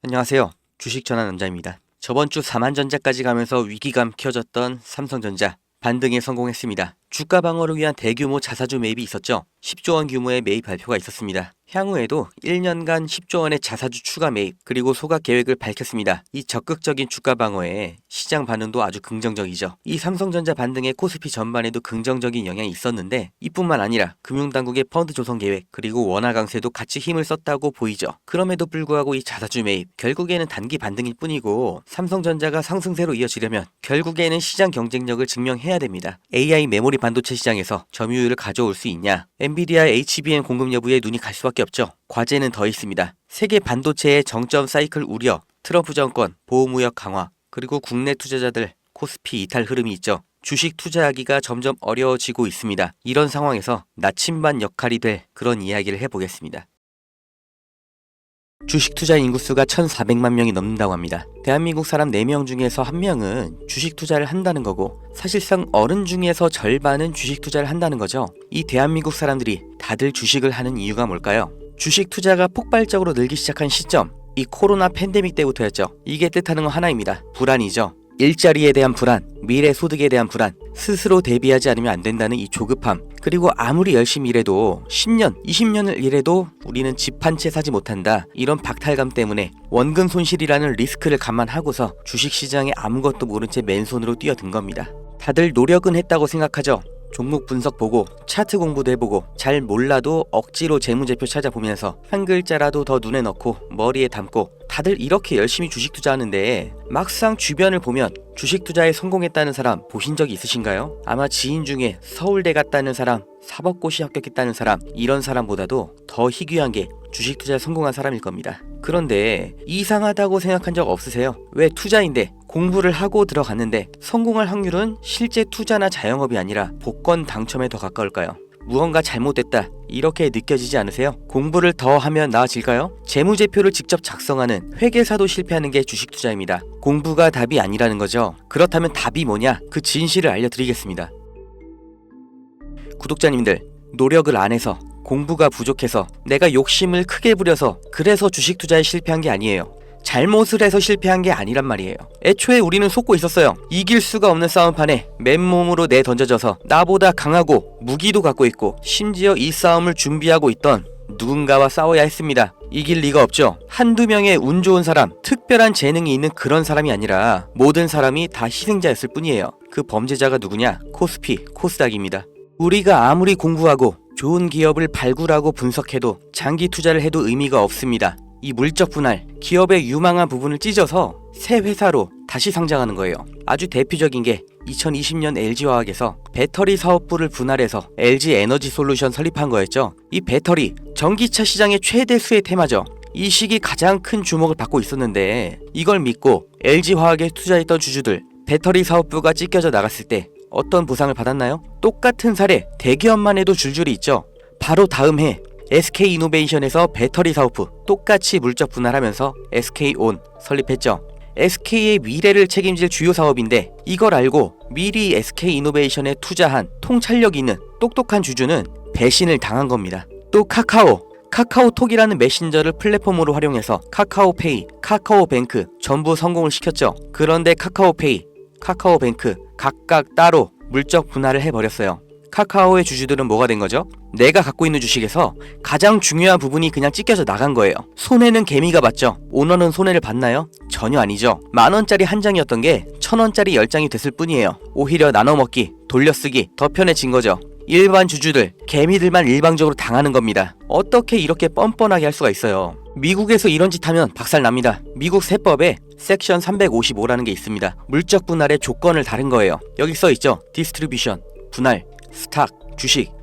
안녕하세요. 주식 전환 원자입니다. 저번 주 삼한전자까지 가면서 위기감 켜졌던 삼성전자 반등에 성공했습니다. 주가 방어를 위한 대규모 자사주 매입이 있었죠. 10조 원 규모의 매입 발표가 있었습니다. 향후에도 1년간 10조 원의 자사주 추가 매입 그리고 소각 계획을 밝혔습니다. 이 적극적인 주가 방어에 시장 반응도 아주 긍정적이죠. 이 삼성전자 반등에 코스피 전반에도 긍정적인 영향이 있었는데 이뿐만 아니라 금융당국의 펀드 조성 계획 그리고 원화 강세도 같이 힘을 썼다고 보이죠. 그럼에도 불구하고 이 자사주 매입 결국에는 단기 반등일 뿐이고 삼성전자가 상승세로 이어지려면 결국에는 시장 경쟁력을 증명해야 됩니다. AI 메모리 반도체 시장에서 점유율을 가져올 수 있냐? 엔비디아 HBM 공급 여부에 눈이 갈 수밖에 없죠. 과제는 더 있습니다. 세계 반도체의 정점 사이클 우려, 트럼프 정권, 보호무역 강화, 그리고 국내 투자자들 코스피 이탈 흐름이 있죠. 주식 투자하기가 점점 어려워지고 있습니다. 이런 상황에서 나침반 역할이 될 그런 이야기를 해보겠습니다. 주식 투자 인구수가 1,400만 명이 넘는다고 합니다. 대한민국 사람 4명 중에서 1명은 주식 투자를 한다는 거고 사실상 어른 중에서 절반은 주식 투자를 한다는 거죠. 이 대한민국 사람들이 다들 주식을 하는 이유가 뭘까요? 주식 투자가 폭발적으로 늘기 시작한 시점, 이 코로나 팬데믹 때부터였죠. 이게 뜻하는 건 하나입니다. 불안이죠. 일자리에 대한 불안, 미래 소득에 대한 불안, 스스로 대비하지 않으면 안 된다는 이 조급함, 그리고 아무리 열심히 일해도 10년, 20년을 일해도 우리는 집 한 채 사지 못한다. 이런 박탈감 때문에 원금 손실이라는 리스크를 감안하고서 주식시장에 아무것도 모른 채 맨손으로 뛰어든 겁니다. 다들 노력은 했다고 생각하죠. 종목 분석 보고 차트 공부도 해보고 잘 몰라도 억지로 재무제표 찾아보면서 한 글자라도 더 눈에 넣고 머리에 담고 다들 이렇게 열심히 주식 투자하는데 막상 주변을 보면 주식 투자에 성공했다는 사람 보신 적이 있으신가요? 아마 지인 중에 서울대 갔다는 사람, 사법고시 합격했다는 사람, 이런 사람보다도 더 희귀한 게 주식 투자에 성공한 사람일 겁니다. 그런데 이상하다고 생각한 적 없으세요? 왜 투자인데 공부를 하고 들어갔는데 성공할 확률은 실제 투자나 자영업이 아니라 복권 당첨에 더 가까울까요? 무언가 잘못됐다 이렇게 느껴지지 않으세요? 공부를 더 하면 나아질까요? 재무제표를 직접 작성하는 회계사도 실패하는 게 주식 투자입니다. 공부가 답이 아니라는 거죠. 그렇다면 답이 뭐냐? 그 진실을 알려드리겠습니다. 구독자님들, 노력을 안 해서 공부가 부족해서 내가 욕심을 크게 부려서 그래서 주식 투자에 실패한 게 아니에요. 잘못을 해서 실패한 게 아니란 말이에요. 애초에 우리는 속고 있었어요. 이길 수가 없는 싸움판에 맨몸으로 내던져져서 나보다 강하고 무기도 갖고 있고 심지어 이 싸움을 준비하고 있던 누군가와 싸워야 했습니다. 이길 리가 없죠. 한두 명의 운 좋은 사람, 특별한 재능이 있는 그런 사람이 아니라 모든 사람이 다 희생자였을 뿐이에요. 그 범죄자가 누구냐? 코스피, 코스닥입니다. 우리가 아무리 공부하고 좋은 기업을 발굴하고 분석해도 장기 투자를 해도 의미가 없습니다. 이 물적 분할, 기업의 유망한 부분을 찢어서 새 회사로 다시 상장하는 거예요. 아주 대표적인 게 2020년 LG화학에서 배터리 사업부를 분할해서 LG 에너지 솔루션 설립한 거였죠. 이 배터리, 전기차 시장의 최대 수혜 테마죠. 이 시기 가장 큰 주목을 받고 있었는데 이걸 믿고 LG화학에 투자했던 주주들, 배터리 사업부가 찢겨져 나갔을 때 어떤 보상을 받았나요? 똑같은 사례, 대기업만 해도 줄줄이 있죠. 바로 다음 해 SK이노베이션에서 배터리 사업부 똑같이 물적 분할하면서 SK온 설립했죠. SK의 미래를 책임질 주요 사업인데 이걸 알고 미리 SK이노베이션에 투자한 통찰력 있는 똑똑한 주주는 배신을 당한 겁니다. 또 카카오톡이라는 메신저를 플랫폼으로 활용해서 카카오페이, 카카오뱅크 전부 성공을 시켰죠. 그런데 카카오페이, 카카오뱅크 각각 따로 물적 분할을 해버렸어요. 카카오의 주주들은 뭐가 된 거죠? 내가 갖고 있는 주식에서 가장 중요한 부분이 그냥 찢겨져 나간 거예요. 손해는 개미가 봤죠. 오너는 손해를 봤나요? 전혀 아니죠. 10,000원짜리 한 장이었던 게 1,000원짜리 10장이 됐을 뿐이에요. 오히려 나눠먹기, 돌려쓰기 더 편해진 거죠. 일반 주주들, 개미들만 일방적으로 당하는 겁니다. 어떻게 이렇게 뻔뻔하게 할 수가 있어요? 미국에서 이런 짓 하면 박살납니다. 미국 세법에 섹션 355라는 게 있습니다. 물적 분할의 조건을 다른 거예요. 여기 써있죠. 디스트리뷰션, 분할, 스탁,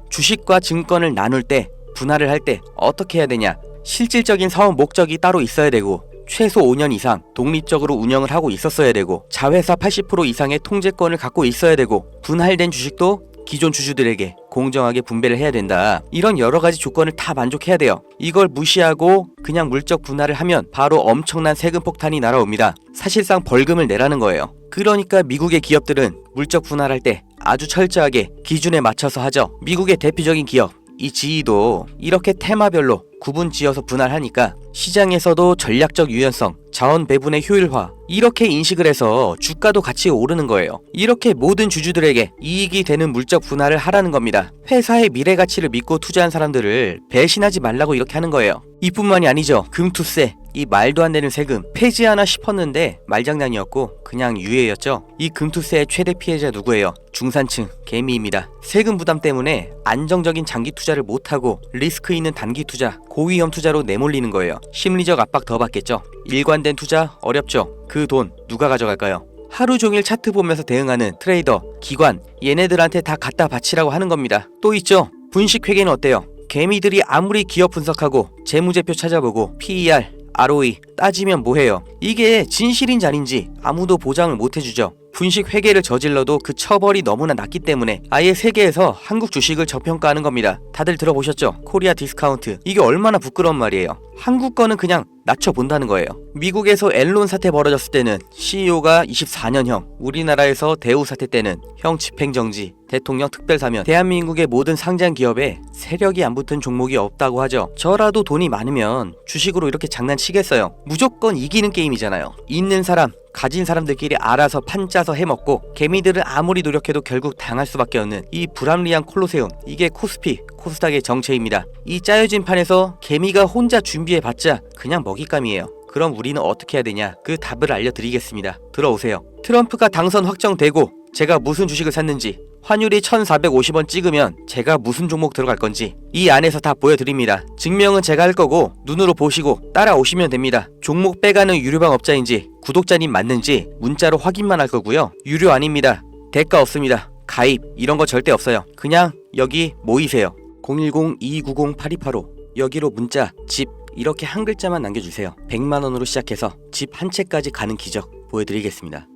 주식과 증권을 나눌 때, 분할을 할 때 어떻게 해야 되냐? 실질적인 사업 목적이 따로 있어야 되고 최소 5년 이상 독립적으로 운영을 하고 있었어야 되고 자회사 80% 이상의 통제권을 갖고 있어야 되고 분할된 주식도 기존 주주들에게 공정하게 분배를 해야 된다. 이런 여러 가지 조건을 다 만족해야 돼요. 이걸 무시하고 그냥 물적 분할을 하면 바로 엄청난 세금 폭탄이 날아옵니다. 사실상 벌금을 내라는 거예요. 그러니까 미국의 기업들은 물적 분할할 때 아주 철저하게 기준에 맞춰서 하죠. 미국의 대표적인 기업 이 GE도 이렇게 테마별로 구분 지어서 분할하니까 시장에서도 전략적 유연성, 자원 배분의 효율화, 이렇게 인식을 해서 주가도 같이 오르는 거예요. 이렇게 모든 주주들에게 이익이 되는 물적 분할을 하라는 겁니다. 회사의 미래 가치를 믿고 투자한 사람들을 배신하지 말라고 이렇게 하는 거예요. 이뿐만이 아니죠. 금투세, 이 말도 안 되는 세금 폐지하나 싶었는데 말장난이었고 그냥 유예였죠. 이 금투세의 최대 피해자 누구예요? 중산층, 개미입니다. 세금 부담 때문에 안정적인 장기 투자를 못하고 리스크 있는 단기 투자, 고위험 투자로 내몰리는 거예요. 심리적 압박 더 받겠죠. 일관된 투자 어렵죠. 그 돈 누가 가져갈까요? 하루 종일 차트 보면서 대응하는 트레이더, 기관, 얘네들한테 다 갖다 바치라고 하는 겁니다. 또 있죠. 분식회계는 어때요? 개미들이 아무리 기업 분석하고 재무제표 찾아보고 PER, ROE 따지면 뭐해요? 이게 진실인지 아닌지 아무도 보장을 못해주죠. 분식 회계를 저질러도 그 처벌이 너무나 낮기 때문에 아예 세계에서 한국 주식을 저평가하는 겁니다. 다들 들어보셨죠? 코리아 디스카운트. 이게 얼마나 부끄러운 말이에요. 한국 거는 그냥 낮춰본다는 거예요. 미국에서 엔론 사태 벌어졌을 때는 CEO가 24년형, 우리나라에서 대우 사태 때는 형 집행정지, 대통령 특별사면, 대한민국의 모든 상장 기업에 세력이 안 붙은 종목이 없다고 하죠. 저라도 돈이 많으면 주식으로 이렇게 장난치겠어요. 무조건 이기는 게임이잖아요. 있는 사람, 가진 사람들끼리 알아서 판 짜서 해먹고 개미들은 아무리 노력해도 결국 당할 수밖에 없는 이 불합리한 콜로세움, 이게 코스피, 코스닥의 정체입니다. 이 짜여진 판에서 개미가 혼자 준비해봤자 그냥 먹잇감이에요. 그럼 우리는 어떻게 해야 되냐? 그 답을 알려드리겠습니다. 들어오세요. 트럼프가 당선 확정되고 제가 무슨 주식을 샀는지, 환율이 1450원 찍으면 제가 무슨 종목 들어갈 건지 이 안에서 다 보여드립니다. 증명은 제가 할 거고 눈으로 보시고 따라오시면 됩니다. 종목 빼가는 유료방 업자인지 구독자님 맞는지 문자로 확인만 할 거고요. 유료 아닙니다. 대가 없습니다. 가입 이런 거 절대 없어요. 그냥 여기 모이세요. 010-2290-8285 여기로 문자, 집 이렇게 한 글자만 남겨주세요. 100만원으로 시작해서 집 한 채까지 가는 기적 보여드리겠습니다.